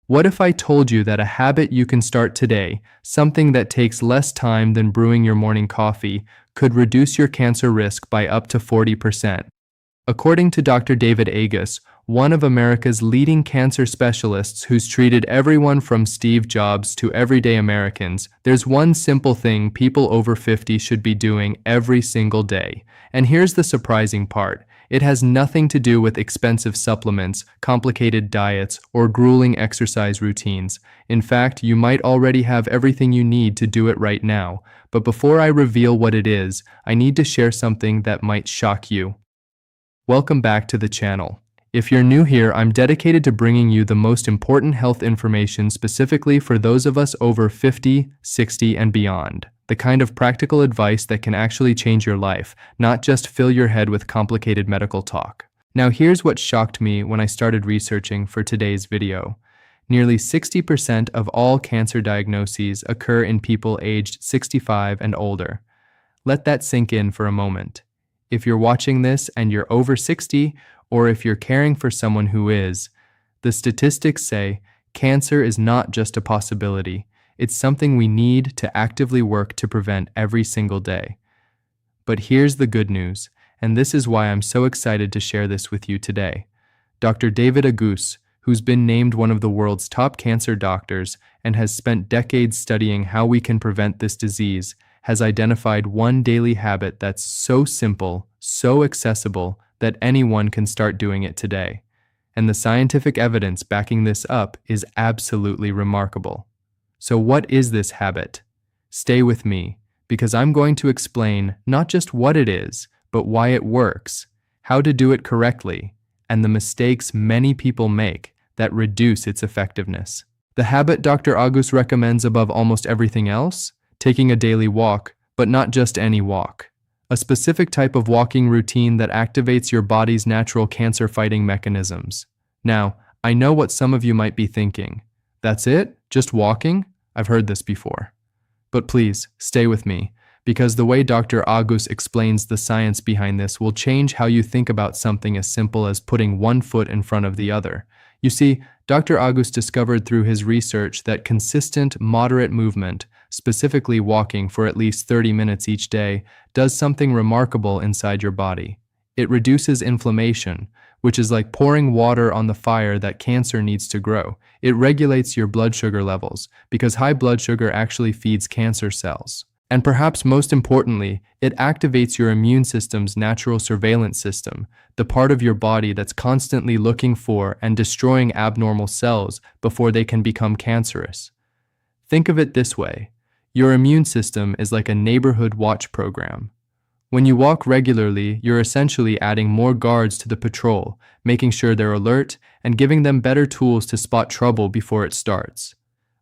What if I told you that a habit you can start today, something that takes less time than brewing your morning coffee, could reduce your cancer risk by up to 40%? According to Dr. David Agus, one of America's leading cancer specialists who's treated everyone from Steve Jobs to everyday Americans, there's one simple thing people over 50 should be doing every single day. And here's the surprising part. It has nothing to do with expensive supplements, complicated diets, or grueling exercise routines. In fact, you might already have everything you need to do it right now. But before I reveal what it is, I need to share something that might shock you. Welcome back to the channel. If you're new here, I'm dedicated to bringing you the most important health information specifically for those of us over 50, 60, and beyond. The kind of practical advice that can actually change your life, not just fill your head with complicated medical talk. Now here's what shocked me when I started researching for today's video. Nearly 60% of all cancer diagnoses occur in people aged 65 and older. Let that sink in for a moment. If you're watching this and you're over 60, or if you're caring for someone who is, the statistics say cancer is not just a possibility. It's something we need to actively work to prevent every single day. But here's the good news, and this is why I'm so excited to share this with you today. Dr. David Agus, who's been named one of the world's top cancer doctors and has spent decades studying how we can prevent this disease, has identified one daily habit that's so simple, so accessible, that anyone can start doing it today. And the scientific evidence backing this up is absolutely remarkable. So what is this habit? Stay with me, because I'm going to explain not just what it is, but why it works, how to do it correctly, and the mistakes many people make that reduce its effectiveness. The habit Dr. Agus recommends above almost everything else? Taking a daily walk, but not just any walk. A specific type of walking routine that activates your body's natural cancer-fighting mechanisms. Now, I know what some of you might be thinking. That's it? Just walking? I've heard this before. But please, stay with me, because the way Dr. Agus explains the science behind this will change how you think about something as simple as putting one foot in front of the other. You see, Dr. Agus discovered through his research that consistent, moderate movement, specifically walking for at least 30 minutes each day, does something remarkable inside your body. It reduces inflammation, which is like pouring water on the fire that cancer needs to grow. It regulates your blood sugar levels, because high blood sugar actually feeds cancer cells. And perhaps most importantly, it activates your immune system's natural surveillance system, the part of your body that's constantly looking for and destroying abnormal cells before they can become cancerous. Think of it this way. Your immune system is like a neighborhood watch program. When you walk regularly, you're essentially adding more guards to the patrol, making sure they're alert and giving them better tools to spot trouble before it starts.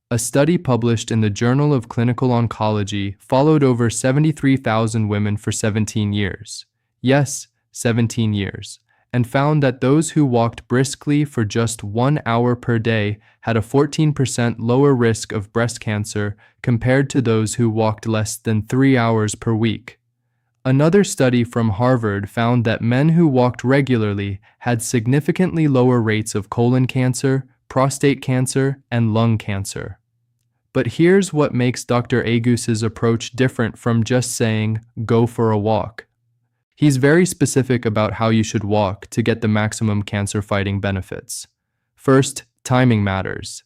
A study published in the Journal of Clinical Oncology followed over 73,000 women for 17 years. Yes, 17 years. And found that those who walked briskly for just 1 hour per day had a 14% lower risk of breast cancer compared to those who walked less than 3 hours per week. Another study from Harvard found that men who walked regularly had significantly lower rates of colon cancer, prostate cancer, and lung cancer. But here's what makes Dr. Agus's approach different from just saying, go for a walk. He's very specific about how you should walk to get the maximum cancer-fighting benefits. First, timing matters.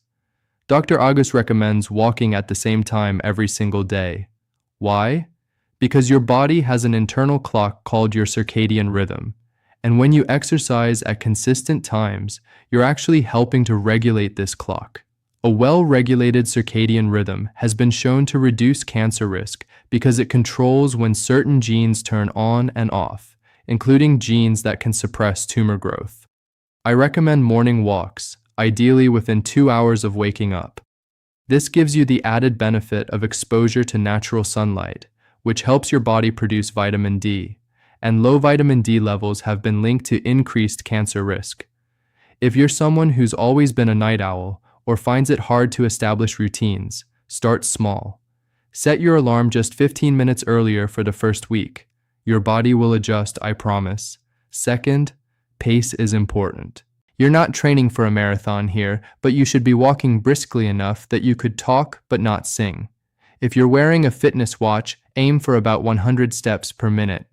Dr. Agus recommends walking at the same time every single day. Why? Because your body has an internal clock called your circadian rhythm. And when you exercise at consistent times, you're actually helping to regulate this clock. A well-regulated circadian rhythm has been shown to reduce cancer risk because it controls when certain genes turn on and off, including genes that can suppress tumor growth. I recommend morning walks, ideally within 2 hours of waking up. This gives you the added benefit of exposure to natural sunlight, which helps your body produce vitamin D, and low vitamin D levels have been linked to increased cancer risk. If you're someone who's always been a night owl or finds it hard to establish routines, start small. Set your alarm just 15 minutes earlier for the first week. Your body will adjust, I promise. Second, pace is important. You're not training for a marathon here, but you should be walking briskly enough that you could talk but not sing. If you're wearing a fitness watch, aim for about 100 steps per minute.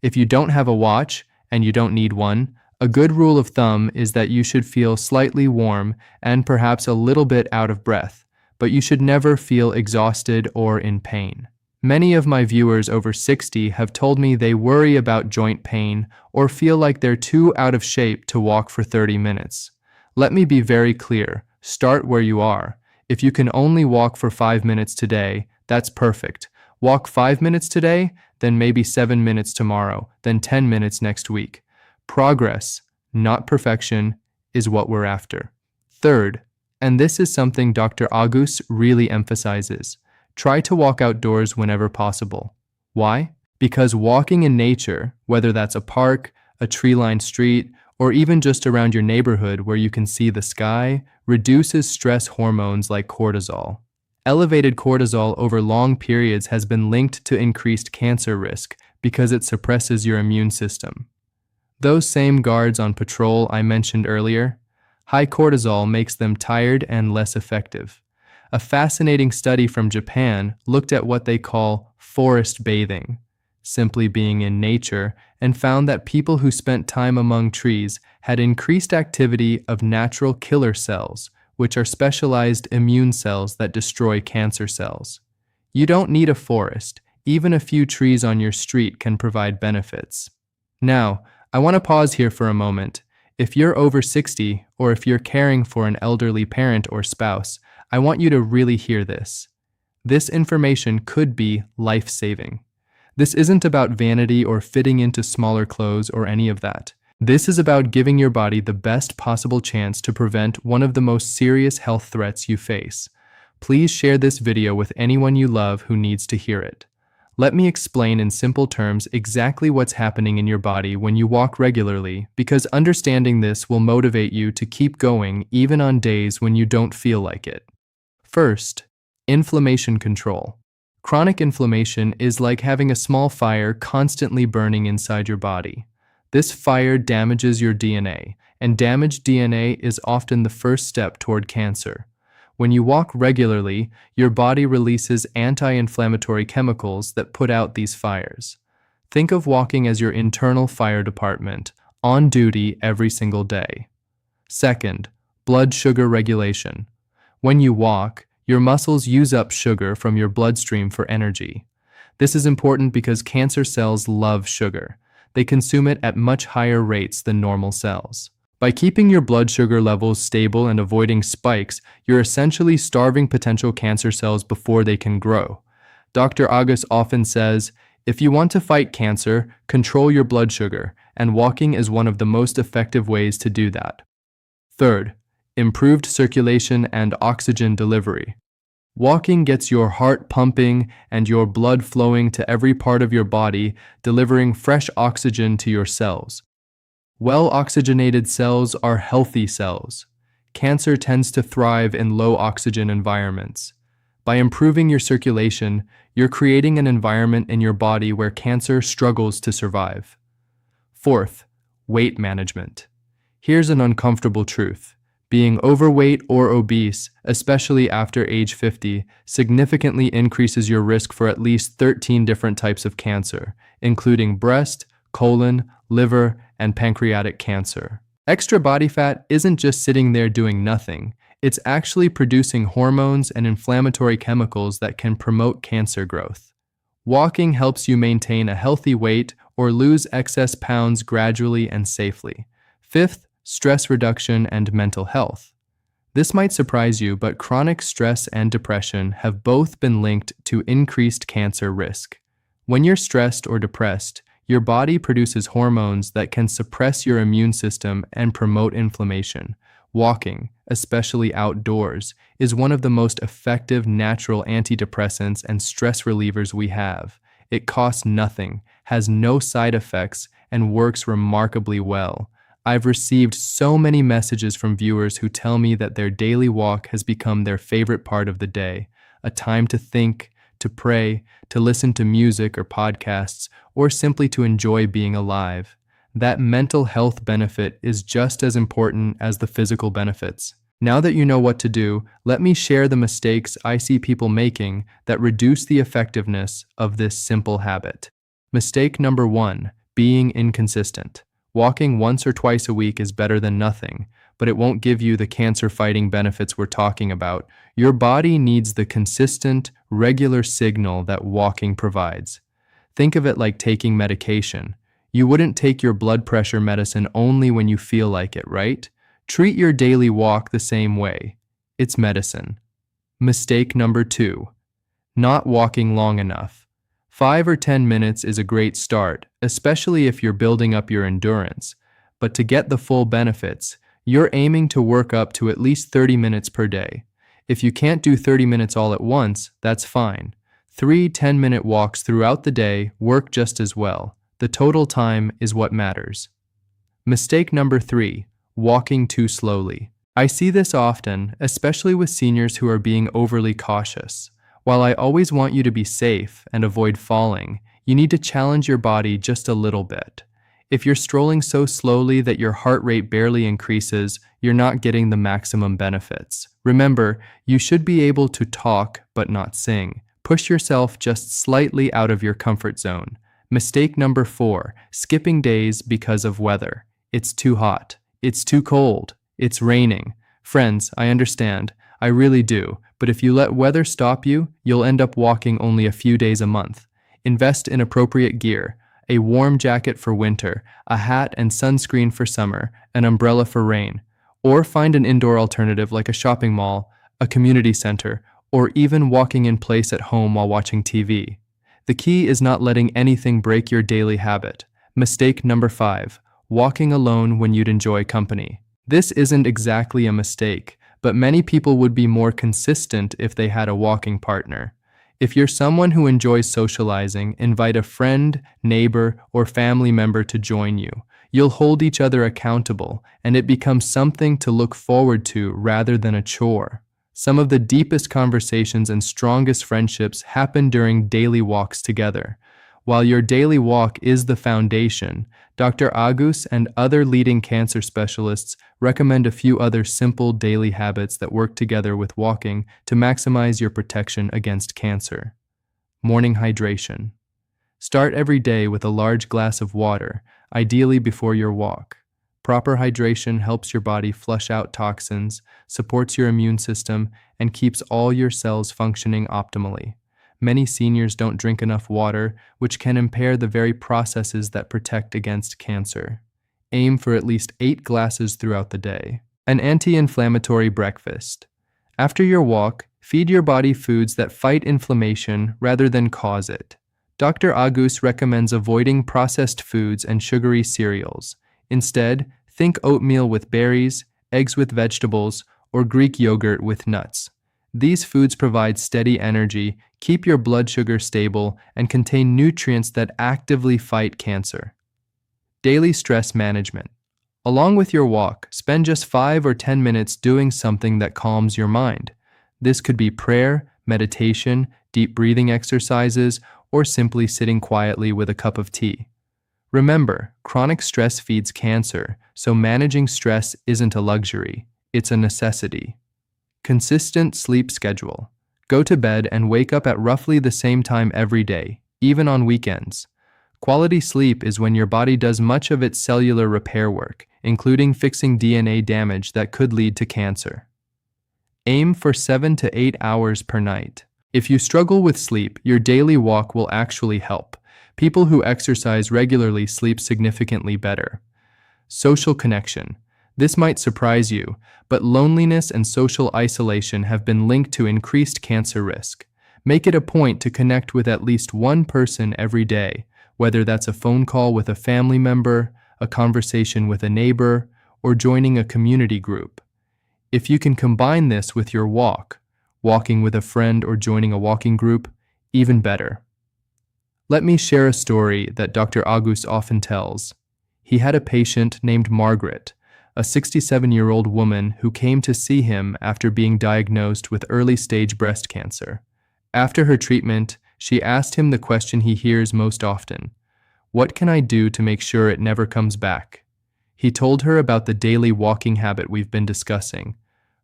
If you don't have a watch, and you don't need one, a good rule of thumb is that you should feel slightly warm and perhaps a little bit out of breath, but you should never feel exhausted or in pain. Many of my viewers over 60 have told me they worry about joint pain or feel like they're too out of shape to walk for 30 minutes. Let me be very clear, start where you are. If you can only walk for 5 minutes today, that's perfect. Walk 5 minutes today, then maybe 7 minutes tomorrow, then 10 minutes next week. Progress, not perfection, is what we're after. Third, and this is something Dr. Agus really emphasizes, try to walk outdoors whenever possible. Why? Because walking in nature, whether that's a park, a tree-lined street, or even just around your neighborhood where you can see the sky, reduces stress hormones like cortisol. Elevated cortisol over long periods has been linked to increased cancer risk because it suppresses your immune system. Those same guards on patrol I mentioned earlier, high cortisol makes them tired and less effective. A fascinating study from Japan looked at what they call forest bathing, simply being in nature, and found that people who spent time among trees had increased activity of natural killer cells, which are specialized immune cells that destroy cancer cells. You don't need a forest. Even a few trees on your street can provide benefits. Now, I want to pause here for a moment. If you're over 60, or if you're caring for an elderly parent or spouse, I want you to really hear this. This information could be life-saving. This isn't about vanity or fitting into smaller clothes or any of that. This is about giving your body the best possible chance to prevent one of the most serious health threats you face. Please share this video with anyone you love who needs to hear it. Let me explain in simple terms exactly what's happening in your body when you walk regularly, because understanding this will motivate you to keep going even on days when you don't feel like it. First, inflammation control. Chronic inflammation is like having a small fire constantly burning inside your body. This fire damages your DNA, and damaged DNA is often the first step toward cancer. When you walk regularly, your body releases anti-inflammatory chemicals that put out these fires. Think of walking as your internal fire department, on duty every single day. Second, blood sugar regulation. When you walk, your muscles use up sugar from your bloodstream for energy. This is important because cancer cells love sugar. They consume it at much higher rates than normal cells. By keeping your blood sugar levels stable and avoiding spikes, you're essentially starving potential cancer cells before they can grow. Dr. Agus often says, if you want to fight cancer, control your blood sugar, and walking is one of the most effective ways to do that. Third, improved circulation and oxygen delivery. Walking gets your heart pumping and your blood flowing to every part of your body, delivering fresh oxygen to your cells. Well-oxygenated cells are healthy cells. Cancer tends to thrive in low-oxygen environments. By improving your circulation, you're creating an environment in your body where cancer struggles to survive. Fourth, weight management. Here's an uncomfortable truth. Being overweight or obese, especially after age 50, significantly increases your risk for at least 13 different types of cancer, including breast, colon, liver, and pancreatic cancer. Extra body fat isn't just sitting there doing nothing. It's actually producing hormones and inflammatory chemicals that can promote cancer growth. Walking helps you maintain a healthy weight or lose excess pounds gradually and safely. Fifth, stress reduction and mental health. This might surprise you, but chronic stress and depression have both been linked to increased cancer risk. When you're stressed or depressed, your body produces hormones that can suppress your immune system and promote inflammation. Walking, especially outdoors, is one of the most effective natural antidepressants and stress relievers we have. It costs nothing, has no side effects, and works remarkably well. I've received so many messages from viewers who tell me that their daily walk has become their favorite part of the day, a time to think, to pray, to listen to music or podcasts, or simply to enjoy being alive. That mental health benefit is just as important as the physical benefits. Now that you know what to do, let me share the mistakes I see people making that reduce the effectiveness of this simple habit. Mistake number 1, being inconsistent. Walking once or twice a week is better than nothing, but it won't give you the cancer-fighting benefits we're talking about. Your body needs the consistent, regular signal that walking provides. Think of it like taking medication. You wouldn't take your blood pressure medicine only when you feel like it, right? Treat your daily walk the same way. It's medicine. Mistake number 2, not walking long enough. 5 or 10 minutes is a great start, especially if you're building up your endurance. But to get the full benefits, you're aiming to work up to at least 30 minutes per day. If you can't do 30 minutes all at once, that's fine. 3 10-minute walks throughout the day work just as well. The total time is what matters. Mistake number 3, walking too slowly. I see this often, especially with seniors who are being overly cautious. While I always want you to be safe and avoid falling, you need to challenge your body just a little bit. If you're strolling so slowly that your heart rate barely increases, you're not getting the maximum benefits. Remember, you should be able to talk but not sing. Push yourself just slightly out of your comfort zone. Mistake number 4, skipping days because of weather. It's too hot. It's too cold. It's raining. Friends, I understand. I really do. But if you let weather stop you, you'll end up walking only a few days a month. Invest in appropriate gear. A warm jacket for winter, a hat and sunscreen for summer, an umbrella for rain. Or find an indoor alternative like a shopping mall, a community center, or even walking in place at home while watching TV. The key is not letting anything break your daily habit. Mistake number 5, walking alone when you'd enjoy company. This isn't exactly a mistake, but many people would be more consistent if they had a walking partner. If you're someone who enjoys socializing, invite a friend, neighbor, or family member to join you. You'll hold each other accountable, and it becomes something to look forward to rather than a chore. Some of the deepest conversations and strongest friendships happen during daily walks together. While your daily walk is the foundation, Dr. Agus and other leading cancer specialists recommend a few other simple daily habits that work together with walking to maximize your protection against cancer. Morning hydration. Start every day with a large glass of water, ideally before your walk. Proper hydration helps your body flush out toxins, supports your immune system, and keeps all your cells functioning optimally. Many seniors don't drink enough water, which can impair the very processes that protect against cancer. Aim for at least 8 glasses throughout the day. An anti-inflammatory breakfast. After your walk, feed your body foods that fight inflammation rather than cause it. Dr. Agus recommends avoiding processed foods and sugary cereals. Instead, think oatmeal with berries, eggs with vegetables, or Greek yogurt with nuts. These foods provide steady energy, keep your blood sugar stable, and contain nutrients that actively fight cancer. Daily stress management. Along with your walk, spend just 5 or 10 minutes doing something that calms your mind. This could be prayer, meditation, deep breathing exercises, or simply sitting quietly with a cup of tea. Remember, chronic stress feeds cancer, so managing stress isn't a luxury, it's a necessity. Consistent sleep schedule. Go to bed and wake up at roughly the same time every day, even on weekends. Quality sleep is when your body does much of its cellular repair work, including fixing DNA damage that could lead to cancer. Aim for 7 to 8 hours per night. If you struggle with sleep, your daily walk will actually help. People who exercise regularly sleep significantly better. Social connection. This might surprise you, but loneliness and social isolation have been linked to increased cancer risk. Make it a point to connect with at least one person every day, whether that's a phone call with a family member, a conversation with a neighbor, or joining a community group. If you can combine this with your walk, walking with a friend or joining a walking group, even better. Let me share a story that Dr. Agus often tells. He had a patient named Margaret, a 67-year-old woman who came to see him after being diagnosed with early-stage breast cancer. After her treatment, she asked him the question he hears most often: What can I do to make sure it never comes back? He told her about the daily walking habit we've been discussing.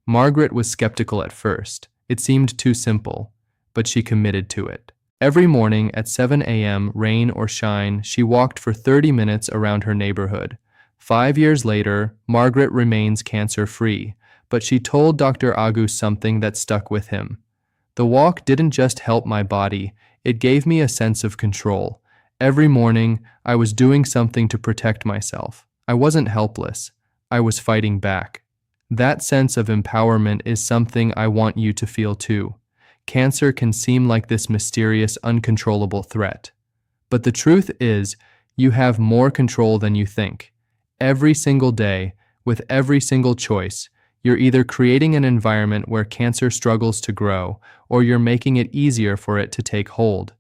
Margaret was skeptical at first. It seemed too simple, but she committed to it. Every morning at 7 a.m., rain or shine, she walked for 30 minutes around her neighborhood. 5 years later, Margaret remains cancer-free, but she told Dr. Agus something that stuck with him. The walk didn't just help my body, it gave me a sense of control. Every morning, I was doing something to protect myself. I wasn't helpless. I was fighting back. That sense of empowerment is something I want you to feel too. Cancer can seem like this mysterious, uncontrollable threat. But the truth is, you have more control than you think. Every single day, with every single choice, you're either creating an environment where cancer struggles to grow, or you're making it easier for it to take hold.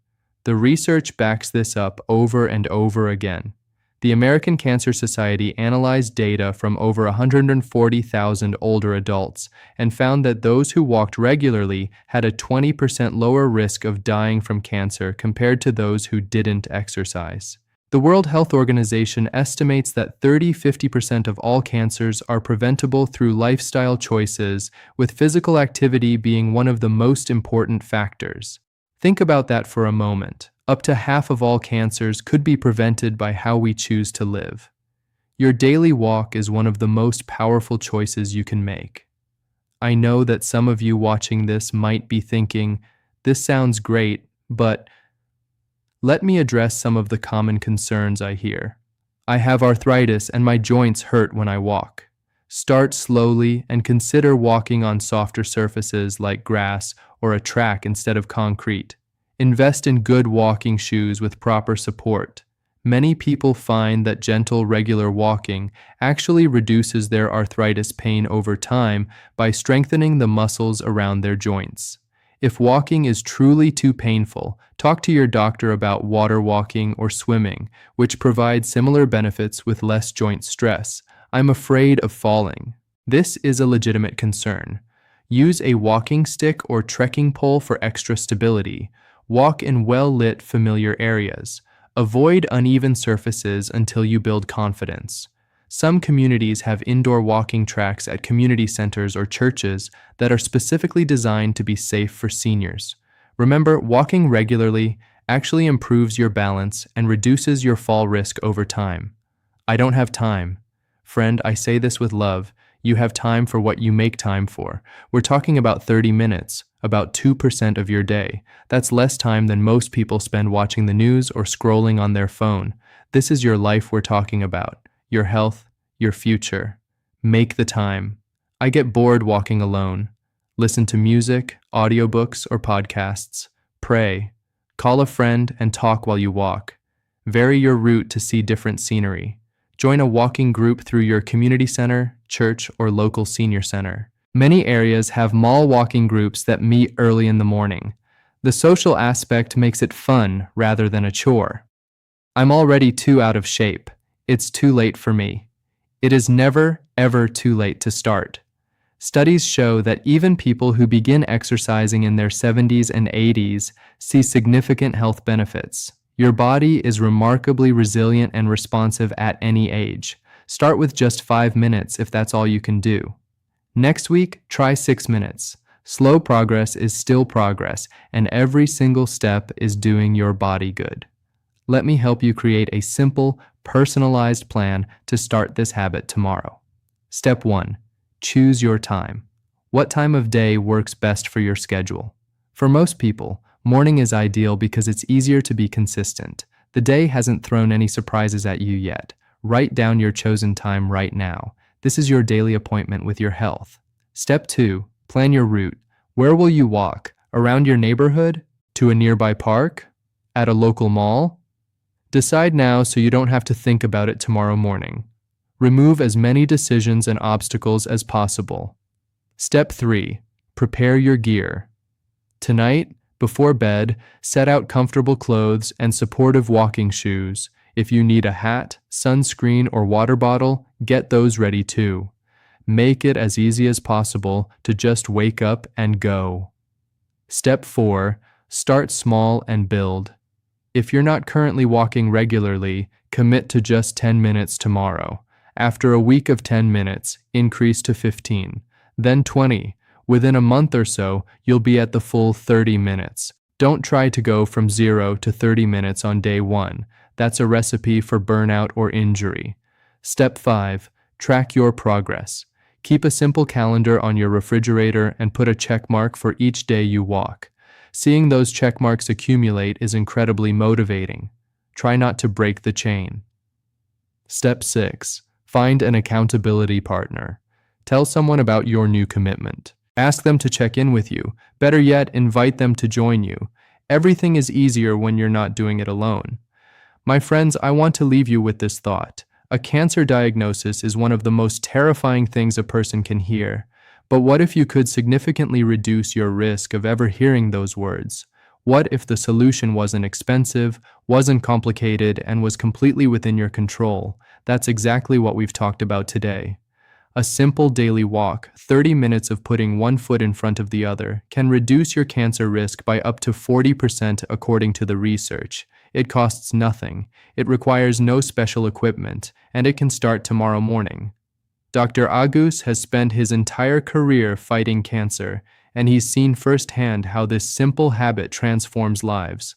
The research backs this up over and over again. The American Cancer Society analyzed data from over 140,000 older adults and found that those who walked regularly had a 20% lower risk of dying from cancer compared to those who didn't exercise. The World Health Organization estimates that 30–50% of all cancers are preventable through lifestyle choices, with physical activity being one of the most important factors. Think about that for a moment. Up to half of all cancers could be prevented by how we choose to live. Your daily walk is one of the most powerful choices you can make. I know that some of you watching this might be thinking, this sounds great, but let me address some of the common concerns I hear. I have arthritis and my joints hurt when I walk. Start slowly and consider walking on softer surfaces like grass or a track instead of concrete. Invest in good walking shoes with proper support. Many people find that gentle, regular walking actually reduces their arthritis pain over time by strengthening the muscles around their joints. If walking is truly too painful, talk to your doctor about water walking or swimming, which provide similar benefits with less joint stress. I'm afraid of falling. This is a legitimate concern. Use a walking stick or trekking pole for extra stability. Walk in well-lit, familiar areas. Avoid uneven surfaces until you build confidence. Some communities have indoor walking tracks at community centers or churches that are specifically designed to be safe for seniors. Remember, walking regularly actually improves your balance and reduces your fall risk over time. I don't have time. Friend, I say this with love. You have time for what you make time for. We're talking about 30 minutes, about 2% of your day. That's less time than most people spend watching the news or scrolling on their phone. This is your life we're talking about, your health, your future. Make the time. I get bored walking alone. Listen to music, audiobooks, or podcasts. Pray. Call a friend and talk while you walk. Vary your route to see different scenery. Join a walking group through your community center, church, or local senior center. Many areas have mall walking groups that meet early in the morning. The social aspect makes it fun rather than a chore. I'm already too out of shape. It's too late for me. It is never, ever too late to start. Studies show that even people who begin exercising in their 70s and 80s see significant health benefits. Your body is remarkably resilient and responsive at any age. Start with just 5 minutes if that's all you can do. Next week, try 6 minutes. Slow progress is still progress, and every single step is doing your body good. Let me help you create a simple, personalized plan to start this habit tomorrow. Step 1. Choose your time. What time of day works best for your schedule? For most people, morning is ideal because it's easier to be consistent. The day hasn't thrown any surprises at you yet. Write down your chosen time right now. This is your daily appointment with your health. Step 2. Plan your route. Where will you walk? Around your neighborhood? To a nearby park? At a local mall? Decide now so you don't have to think about it tomorrow morning. Remove as many decisions and obstacles as possible. Step 3. Prepare your gear. Tonight, before bed, set out comfortable clothes and supportive walking shoes. If you need a hat, sunscreen, or water bottle, get those ready too. Make it as easy as possible to just wake up and go. Step 4. Start small and build. If you're not currently walking regularly, commit to just 10 minutes tomorrow. After a week of 10 minutes, increase to 15, then 20. Within a month or so, you'll be at the full 30 minutes. Don't try to go from 0 to 30 minutes on day 1. That's a recipe for burnout or injury. Step 5. Track your progress. Keep a simple calendar on your refrigerator and put a check mark for each day you walk. Seeing those check marks accumulate is incredibly motivating. Try not to break the chain. Step 6. Find an accountability partner. Tell someone about your new commitment. Ask them to check in with you. Better yet, invite them to join you. Everything is easier when you're not doing it alone. My friends, I want to leave you with this thought. A cancer diagnosis is one of the most terrifying things a person can hear. But what if you could significantly reduce your risk of ever hearing those words? What if the solution wasn't expensive, wasn't complicated, and was completely within your control? That's exactly what we've talked about today. A simple daily walk, 30 minutes of putting one foot in front of the other, can reduce your cancer risk by up to 40% according to the research. It costs nothing, it requires no special equipment, and it can start tomorrow morning. Dr. Agus has spent his entire career fighting cancer, and he's seen firsthand how this simple habit transforms lives.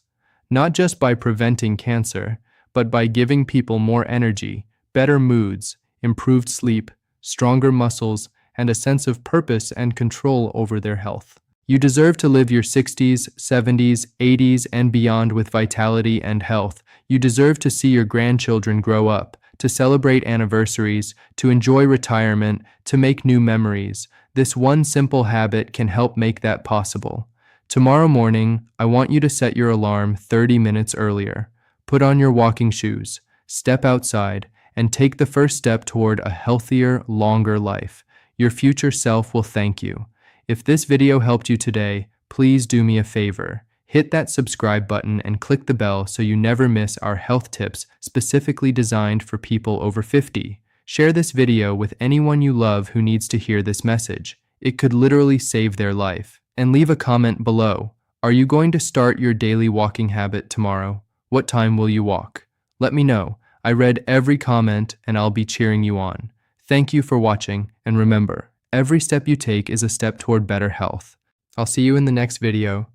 Not just by preventing cancer, but by giving people more energy, better moods, improved sleep, stronger muscles, and a sense of purpose and control over their health. You deserve to live your 60s, 70s, 80s, and beyond with vitality and health. You deserve to see your grandchildren grow up, to celebrate anniversaries, to enjoy retirement, to make new memories. This one simple habit can help make that possible. Tomorrow morning, I want you to set your alarm 30 minutes earlier. Put on your walking shoes, step outside, and take the first step toward a healthier, longer life. Your future self will thank you. If this video helped you today, please do me a favor. Hit that subscribe button and click the bell so you never miss our health tips specifically designed for people over 50. Share this video with anyone you love who needs to hear this message. It could literally save their life. And leave a comment below. Are you going to start your daily walking habit tomorrow? What time will you walk? Let me know. I read every comment and I'll be cheering you on. Thank you for watching, and remember, every step you take is a step toward better health. I'll see you in the next video.